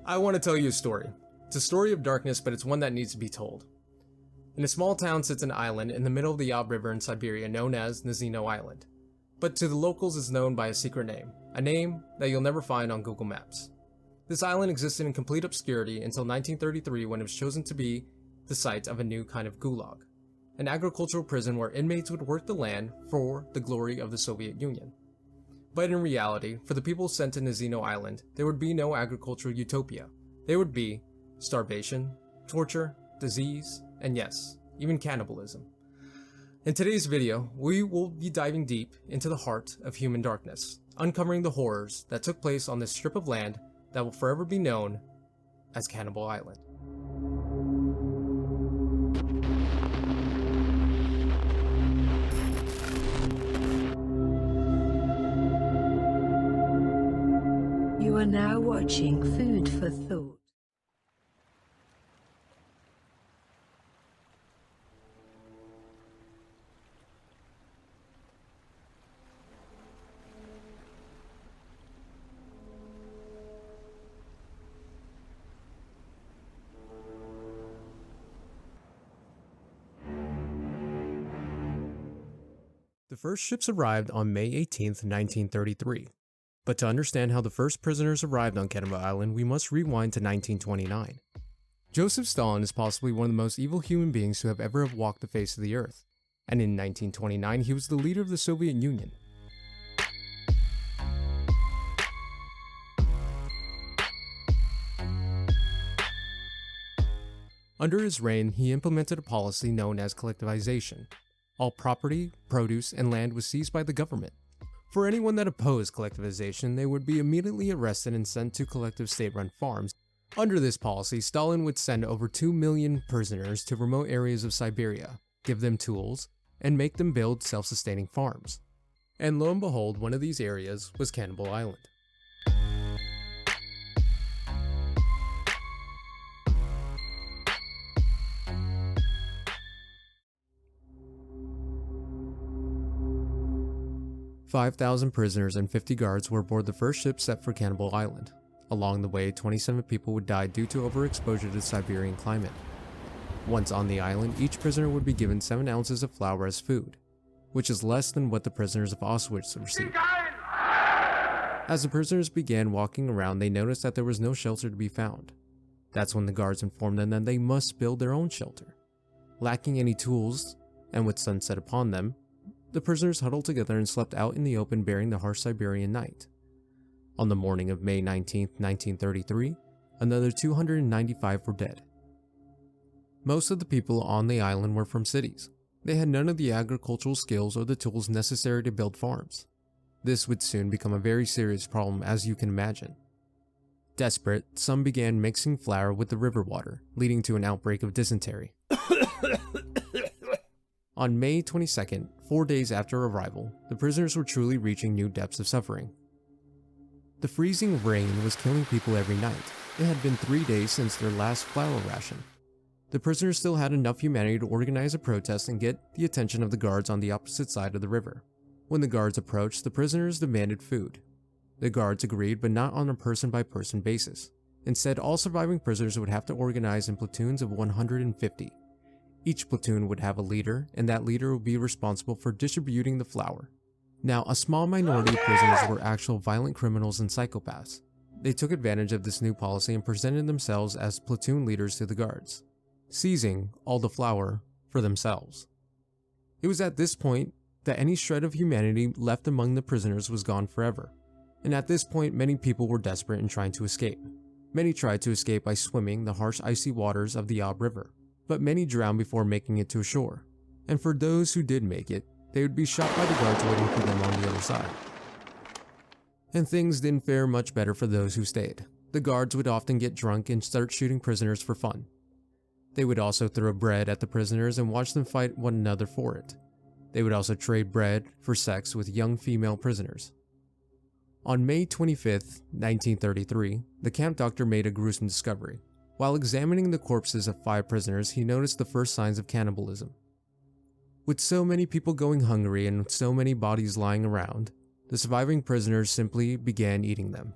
I want to tell you a story. It's a story of darkness, but it's one that needs to be told. In a small town sits an island in the middle of the Ob River in Siberia known as Nazino Island. But to the locals it's known by a secret name, a name that you'll never find on Google Maps. This island existed in complete obscurity until 1933 when it was chosen to be the site of a new kind of gulag, an agricultural prison where inmates would work the land for the glory of the Soviet Union. But in reality, for the people sent to Nazino Island, there would be no agricultural utopia. There would be starvation, torture, disease, and yes, even cannibalism. In today's video, we will be diving deep into the heart of human darkness, uncovering the horrors that took place on this strip of land that will forever be known as Cannibal Island. You are now watching Food for Thought. The first ships arrived on May 18th, 1933. But to understand how the first prisoners arrived on Cannibal Island, we must rewind to 1929. Joseph Stalin is possibly one of the most evil human beings who have ever walked the face of the earth, and in 1929 he was the leader of the Soviet Union. Under his reign, he implemented a policy known as collectivization. All property, produce, and land was seized by the government. For anyone that opposed collectivization, they would be immediately arrested and sent to collective state-run farms. Under this policy, Stalin would send over 2 million prisoners to remote areas of Siberia, give them tools, and make them build self-sustaining farms. And lo and behold, one of these areas was Cannibal Island. "5,000 prisoners and 50 guards were aboard the first ship set for Cannibal Island. Along the way, 27 people would die due to overexposure to the Siberian climate. Once on the island, each prisoner would be given 7 ounces of flour as food, which is less than what the prisoners of Auschwitz received. As the prisoners began walking around, they noticed that there was no shelter to be found. That's when the guards informed them that they must build their own shelter. Lacking any tools, and with sunset upon them, the prisoners huddled together and slept out in the open bearing the harsh Siberian night. On the morning of May 19, 1933, another 295 were dead. Most of the people on the island were from cities. They had none of the agricultural skills or the tools necessary to build farms. This would soon become a very serious problem, as you can imagine. Desperate, some began mixing flour with the river water, leading to an outbreak of dysentery. On May 22nd, 4 days after arrival, the prisoners were truly reaching new depths of suffering. The freezing rain was killing people every night. It had been 3 days since their last flour ration. The prisoners still had enough humanity to organize a protest and get the attention of the guards on the opposite side of the river. When the guards approached, the prisoners demanded food. The guards agreed, but not on a person-by-person basis. Instead, all surviving prisoners would have to organize in platoons of 150. Each platoon would have a leader, and that leader would be responsible for distributing the flour. Now, a small minority of prisoners were actual violent criminals and psychopaths. They took advantage of this new policy and presented themselves as platoon leaders to the guards, seizing all the flour for themselves. It was at this point that any shred of humanity left among the prisoners was gone forever. And at this point, many people were desperate and trying to escape. Many tried to escape by swimming the harsh icy waters of the Ob River, but many drowned before making it to shore. And for those who did make it, they would be shot by the guards waiting for them on the other side. And things didn't fare much better for those who stayed. The guards would often get drunk and start shooting prisoners for fun. They would also throw bread at the prisoners and watch them fight one another for it. They would also trade bread for sex with young female prisoners. On May 25th, 1933, the camp doctor made a gruesome discovery. While examining the corpses of 5 prisoners, he noticed the first signs of cannibalism. With so many people going hungry and so many bodies lying around, the surviving prisoners simply began eating them.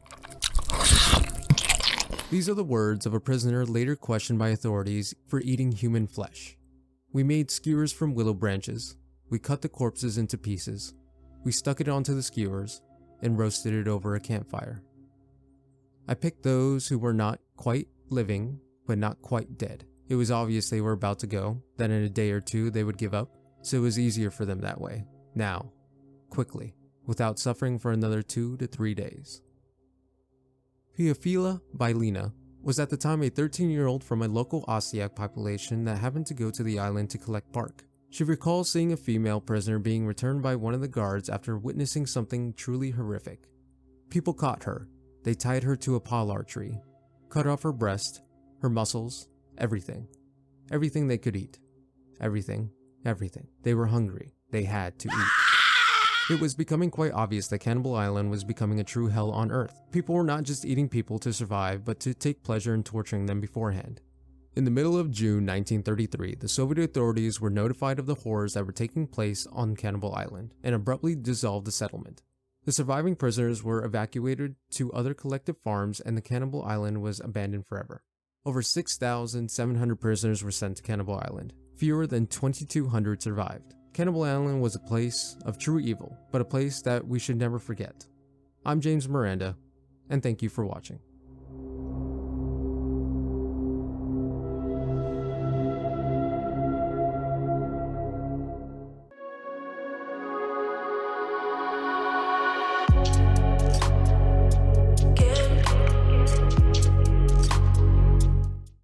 These are the words of a prisoner later questioned by authorities for eating human flesh. We made skewers from willow branches. We cut the corpses into pieces. We stuck it onto the skewers and roasted it over a campfire. I picked those who were not quite living, but not quite dead. It was obvious they were about to go, that in a day or two they would give up, so it was easier for them that way. Now, quickly, without suffering for another 2 to 3 days. Piophila Bailina was at the time a 13-year-old from a local Ossetic population that happened to go to the island to collect bark. She recalls seeing a female prisoner being returned by one of the guards after witnessing something truly horrific. People caught her. They tied her to a pollard tree, cut off her breast, her muscles, everything. Everything they could eat. Everything. They were hungry. They had to eat. It was becoming quite obvious that Cannibal Island was becoming a true hell on Earth. People were not just eating people to survive, but to take pleasure in torturing them beforehand. In the middle of June 1933, the Soviet authorities were notified of the horrors that were taking place on Cannibal Island and abruptly dissolved the settlement. The surviving prisoners were evacuated to other collective farms and the Cannibal Island was abandoned forever. Over 6,700 prisoners were sent to Cannibal Island. Fewer than 2,200 survived. Cannibal Island was a place of true evil, but a place that we should never forget. I'm James Miranda, and thank you for watching.